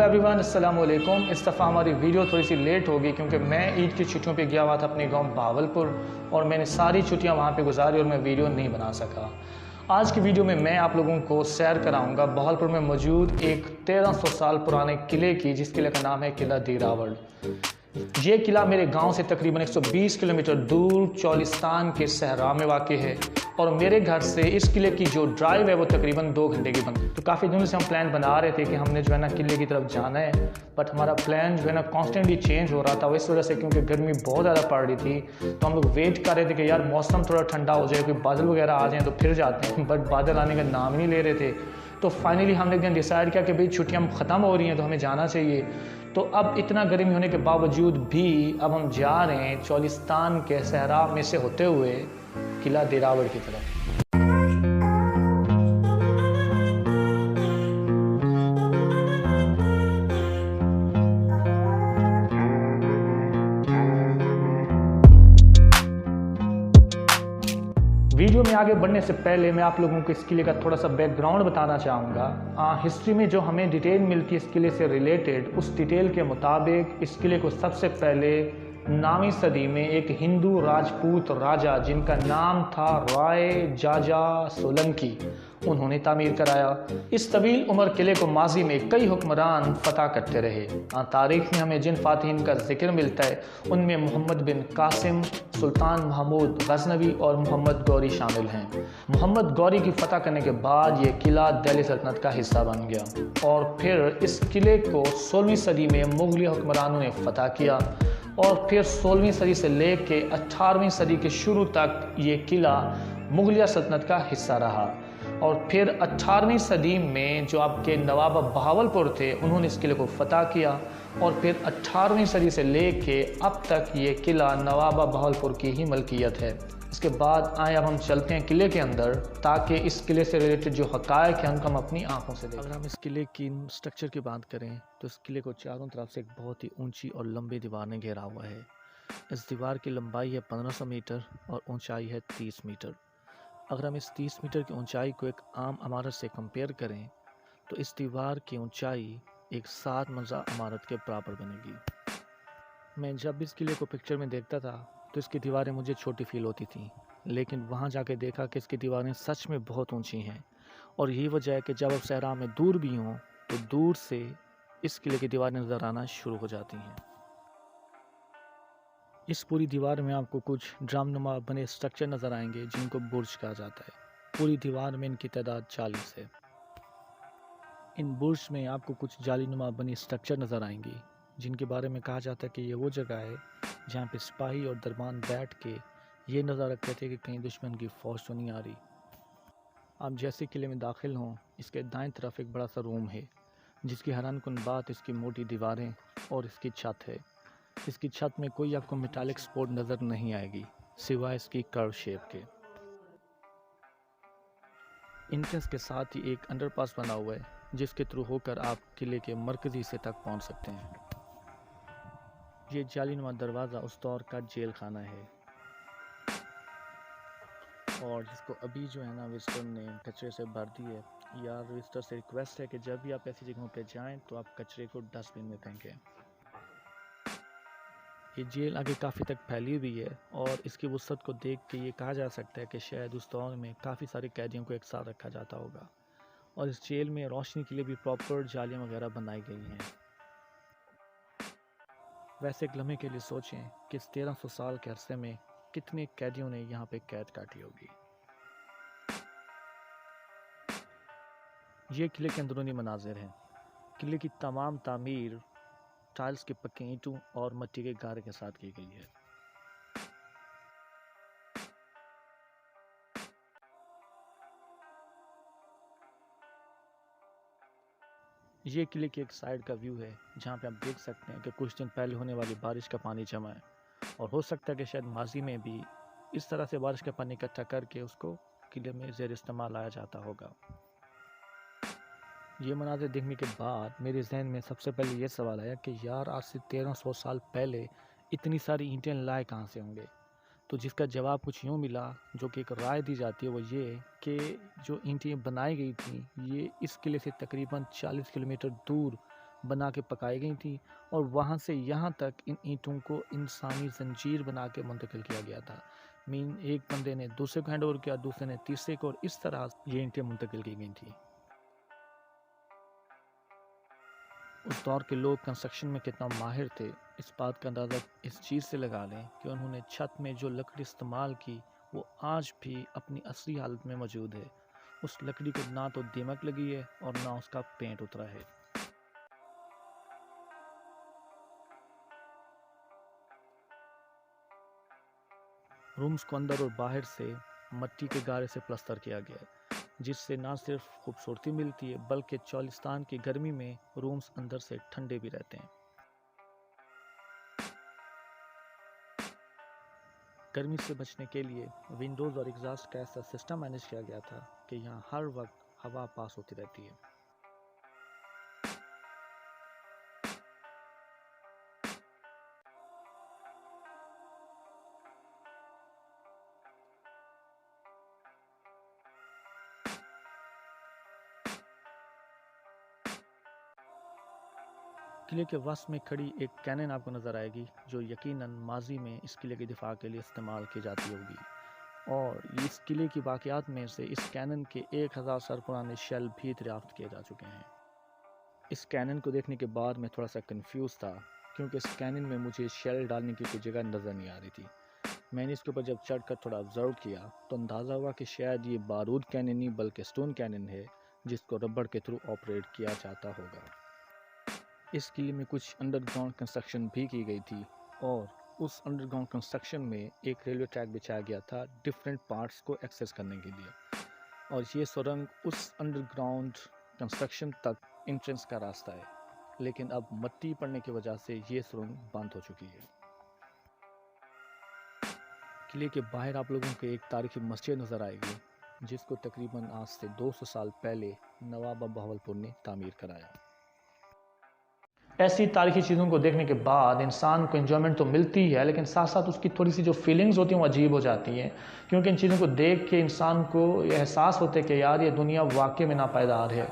Everyone, अस्सलाम वालेकुम। इस दफ़ा हमारी वीडियो थोड़ी सी लेट होगी क्योंकि मैं ईद की छुट्टियों पे गया हुआ था अपने गांव बहावलपुर और मैंने सारी छुट्टियां वहां पे गुजारी और मैं वीडियो नहीं बना सका। आज की वीडियो में मैं आप लोगों को सैर कराऊंगा बहावलपुर में मौजूद एक 1300 साल पुराने किले की, जिस किले का नाम है किला दिरावड़। ये किला मेरे गांव से तकरीबन 120 किलोमीटर दूर चौलिस्तान के सहरा में वाक़ है और मेरे घर से इस किले की जो ड्राइव है वो तकरीबन 2 घंटे की बनती है। तो काफ़ी दिनों से हम प्लान बना रहे थे कि हमने जो है ना किले की तरफ जाना है, बट हमारा प्लान जो है ना कॉन्स्टेंटली चेंज हो रहा था। इस वजह से क्योंकि गर्मी बहुत ज़्यादा पड़ रही थी तो हम लोग वेट कर रहे थे कि यार मौसम थोड़ा ठंडा हो जाए, कोई बादल वगैरह आ जाए तो फिर जाते हैं, बट बादल आने का नाम ही नहीं ले रहे थे। तो फाइनली हमने एक दिन डिसाइड किया कि भाई छुट्टियाँ ख़त्म हो रही हैं तो हमें जाना चाहिए। तो अब इतना गर्मी होने के बावजूद भी अब हम जा रहे हैं चौलिस्तान के सहरा में से होते हुए किला दिरावड़ की तरफ। वीडियो में आगे बढ़ने से पहले मैं आप लोगों को इस किले का थोड़ा सा बैकग्राउंड बताना चाहूँगा। हिस्ट्री में जो हमें डिटेल मिलती है इस किले से रिलेटेड, उस डिटेल के मुताबिक इस किले को सबसे पहले 9वीं सदी में एक हिंदू राजपूत राजा जिनका नाम था राय जाजा सोलंकी, उन्होंने तामीर कराया। इस तवील उम्र किले को माजी में कई हुक्मरान फतह करते रहे। तारीख में हमें जिन फातिहीन का जिक्र मिलता है उनमें मोहम्मद बिन कासिम, सुल्तान महमूद गजनवी और मोहम्मद गौरी शामिल हैं। मोहम्मद गौरी की फतह करने के बाद ये किला दिल्ली सल्तनत का हिस्सा बन गया और फिर इस किले को 16वीं सदी में मुगलिया हुक्मरानों ने फतह किया और फिर 16वीं सदी से लेके 18वीं सदी के शुरू तक ये किला मुगलिया सल्तनत का हिस्सा रहा। और फिर 18वीं सदी में जो आपके नवाब बहावलपुर थे उन्होंने इस किले को फतह किया और फिर 18वीं सदी से लेके अब तक ये किला नवाब बहावलपुर की ही मलकियत है। इसके बाद आए अब हम चलते हैं किले के अंदर ताकि इस किले से रिलेटेड जो हक़ाइक़ हैं उनको हम अपनी आंखों से देखें। अगर हम इस किले की स्ट्रक्चर की बात करें तो इस किले को चारों तरफ से एक बहुत ही ऊंची और लंबी दीवार ने घेरा हुआ है। इस दीवार की लंबाई है 1500 मीटर और ऊंचाई है 30 मीटर। अगर हम इस 30 मीटर की ऊंचाई को एक आम इमारत से कंपेयर करें तो इस दीवार की ऊंचाई एक 7 मंजिला इमारत के बराबर बनेगी। मैं जब इस किले को पिक्चर में देखता था तो इसकी दीवारें मुझे छोटी फील होती थी, लेकिन वहाँ जाके देखा कि इसकी दीवारें सच में बहुत ऊंची हैं और यही वजह है कि जब आप सहरा में दूर भी हों तो दूर से इस किले की दीवारें नज़र आना शुरू हो जाती हैं। इस पूरी दीवार में आपको कुछ ड्रमनुमा बने स्ट्रक्चर नज़र आएंगे जिनको बुर्ज कहा जाता है। पूरी दीवार में इनकी तादाद 40 है। इन बुर्ज में आपको कुछ जालीनुमा बनी स्ट्रक्चर नज़र आएंगी जिनके बारे में कहा जाता है कि ये वो जगह है जहाँ पे सिपाही और दरबान बैठ के ये नज़र रखते थे कि कहीं दुश्मन की फ़ौज तो नहीं आ रही। आप जैसे किले में दाखिल हों, इसके दाएं तरफ एक बड़ा सा रूम है जिसकी हैरानकुन बात इसकी मोटी दीवारें और इसकी छत है। इसकी छत में कोई आपको मेटालिक सपोर्ट नज़र नहीं आएगी सिवाय इसकी कर्व शेप के। एंट्रेंस के साथ ही एक अंडरपास बना हुआ है जिसके थ्रू होकर आप किले के मरकजी हिस्से तक पहुंच सकते हैं। ये जालीनुमा दरवाज़ा उस दौर का जेल खाना है और जिसको अभी जो है ना विजिटर ने कचरे से भर दी है। यार विजिटर से रिक्वेस्ट है कि जब भी आप ऐसी जगहों पे जाएं तो आप कचरे को डस्टबिन में फेंकें। ये जेल आगे काफ़ी तक फैली हुई है और इसकी वसअत को देख के ये कहा जा सकता है कि शायद उस दौर में काफ़ी सारे कैदियों को एक साथ रखा जाता होगा। और इस जेल में रोशनी के लिए भी प्रॉपर जालियाँ वगैरह बनाई गई हैं। वैसे एक लम्हे के लिए सोचें कि इस 1300 साल के अरसे में कितने कैदियों ने यहाँ पे कैद काटी होगी। ये किले के अंदरूनी मनाजिर हैं। किले की तमाम तामीर टाइल्स के पक्के ईंटों और मिट्टी के गारे के साथ की गई है। ये किले की एक साइड का व्यू है जहाँ पे आप देख सकते हैं कि कुछ दिन पहले होने वाली बारिश का पानी जमा है और हो सकता है कि शायद माजी में भी इस तरह से बारिश का पानी इकट्ठा करके उसको किले में ज़ेर इस्तेमाल लाया जाता होगा। ये मनाज़िर देखने के बाद मेरे जहन में सबसे पहले ये सवाल आया कि यार आज से 1300 साल पहले इतनी सारी ईंटें लाए कहाँ से होंगे। तो जिसका जवाब कुछ यूँ मिला, जो कि एक राय दी जाती है वो ये कि जो ईंटें बनाई गई थी ये इस किले से तकरीबन 40 किलोमीटर दूर बना के पकाई गई थी और वहाँ से यहाँ तक इन ईंटों को इंसानी जंजीर बना के मुंतकिल किया गया था। मीन एक बंदे ने दूसरे को हैंड ओवर किया, दूसरे ने तीसरे को, और इस तरह ये ईंटें मुंतकिल की गई थी। उस दौर के लोग कंस्ट्रक्शन में कितना माहिर थे, इस बात का अंदाज़ा इस चीज़ से लगा लें कि उन्होंने छत में जो लकड़ी इस्तेमाल की वो आज भी अपनी असली हालत में मौजूद है। उस लकड़ी को ना तो दीमक लगी है और ना उसका पेंट उतरा है। रूम्स को अंदर और बाहर से मट्टी के गारे से प्लस्तर किया गया है, जिससे ना सिर्फ खूबसूरती मिलती है बल्कि चौलिस्तान की गर्मी में रूम्स अंदर से ठंडे भी रहते हैं। गर्मी से बचने के लिए विंडोज़ और एग्जॉस्ट का ऐसा सिस्टम मैनेज किया गया था कि यहाँ हर वक्त हवा पास होती रहती है। किले के वस्त में खड़ी एक कैनन आपको नज़र आएगी, जो यकीनन माजी में इस किले के दिफा के लिए इस्तेमाल की जाती होगी। और इस किले की वाक़यात में से इस कैनन के 1000 साल पुराने शेल भी दरियाफ्त किए जा चुके हैं। इस कैनन को देखने के बाद मैं थोड़ा सा कंफ्यूज था, क्योंकि इस कैनन में मुझे शेल डालने की कोई जगह नज़र नहीं आ रही थी। मैंने इसके ऊपर जब चढ़ कर थोड़ा ऑब्जर्व किया तो अंदाज़ा हुआ कि शायद ये बारूद कैनन नहीं बल्कि स्टोन कैनन है, जिसको रबड़ के थ्रू ऑपरेट किया जाता होगा। इस किले में कुछ अंडरग्राउंड कंस्ट्रक्शन भी की गई थी और उस अंडरग्राउंड कंस्ट्रक्शन में एक रेलवे ट्रैक बिछाया गया था डिफरेंट पार्ट्स को एक्सेस करने के लिए, और ये सुरंग उस अंडरग्राउंड कंस्ट्रक्शन तक एंट्रेंस का रास्ता है, लेकिन अब मिट्टी पड़ने की वजह से ये सुरंग बंद हो चुकी है। किले के बाहर आप लोगों को एक तारीखी मस्जिद नज़र आएगी, जिसको तकरीबन आज से 200 साल पहले नवाब बहावलपुर ने तामीर कराया। ऐसी तारीखी चीज़ों को देखने के बाद इंसान को एंजॉयमेंट तो मिलती है, लेकिन साथ साथ उसकी थोड़ी सी जो फीलिंग्स होती हैं वो अजीब हो जाती हैं, क्योंकि इन चीज़ों को देख के इंसान को ये एहसास होता है कि यार ये दुनिया वाकई में नापायदार है,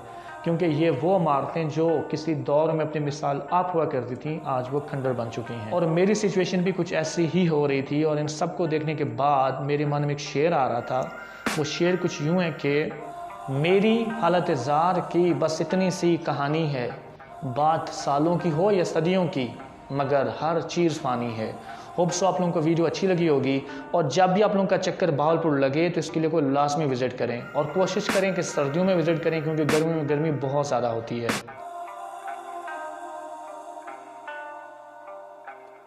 क्योंकि ये वो इमारतें जो किसी दौर में अपनी मिसाल आप हुआ करती थी आज वो खंडर बन चुकी हैं। और मेरी सिचुएशन भी कुछ ऐसी ही हो रही थी, और इन सब को देखने के बाद मेरे मन में एक शेर आ रहा था। वो शेर कुछ यूँ है कि मेरी हालत ज़ार की बस इतनी सी कहानी है, बात सालों की हो या सदियों की, मगर हर चीज़ फ़ानी है। होप सो आप लोगों को वीडियो अच्छी लगी होगी, और जब भी आप लोगों का चक्कर बहावलपुर लगे तो इसके लिए कोई लाजमी विज़िट करें, और कोशिश करें कि सर्दियों में विज़िट करें, क्योंकि गर्मी में गर्मी बहुत ज़्यादा होती है।